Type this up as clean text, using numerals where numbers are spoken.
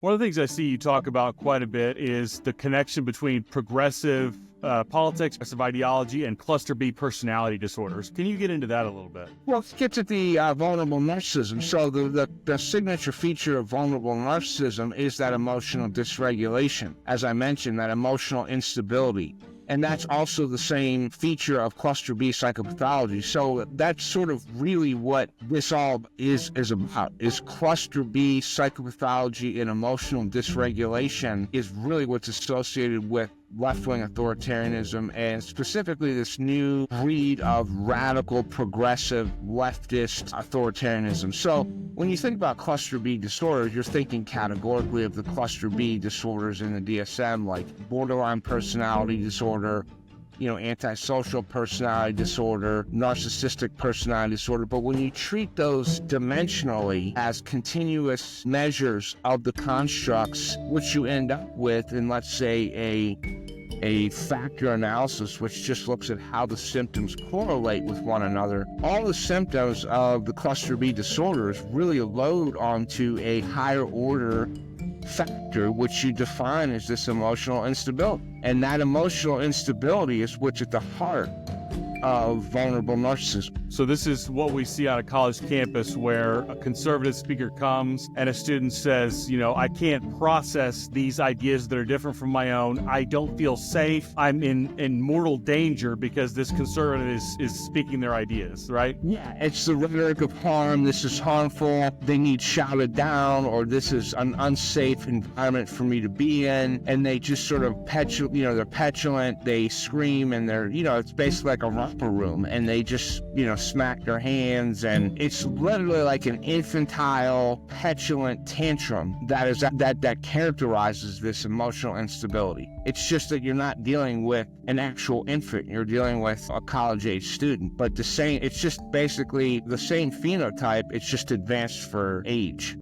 One of the things I see you talk about quite a bit is the connection between progressive politics, progressive ideology, and cluster B personality disorders. Can you get into that a little bit? Well, let's get to the vulnerable narcissism. So the signature feature of vulnerable narcissism is that emotional dysregulation. As I mentioned, that emotional instability. And that's also the same feature of cluster B psychopathology. So that's sort of really what this all is about, is cluster B psychopathology and emotional dysregulation is really what's associated with left-wing authoritarianism, and specifically this new breed of radical, progressive, leftist authoritarianism. So when you think about cluster B disorders, you're thinking categorically of the cluster B disorders in the DSM, like borderline personality disorder, antisocial personality disorder, narcissistic personality disorder. But when you treat those dimensionally as continuous measures of the constructs, what you end up with in, let's say, a factor analysis, which just looks at how the symptoms correlate with one another, all the symptoms of the cluster B disorders really load onto a higher order factor, which you define as this emotional instability. And that emotional instability is what's at the heart of vulnerable narcissism. So this is what we see on a college campus, where a conservative speaker comes and a student says, I can't process these ideas that are different from my own. I don't feel safe. I'm in mortal danger because this conservative is speaking their ideas, right? Yeah, it's the rhetoric of harm. This is harmful. They need shouted down, or this is an unsafe environment for me to be in. And they just sort of they're petulant. They scream, and they're, it's basically like a romper room, and they just, smack their hands, and it's literally like an infantile, petulant tantrum that characterizes this emotional instability. It's just that you're not dealing with an actual infant, you're dealing with a college-age student. But it's just basically the same phenotype, it's just advanced for age.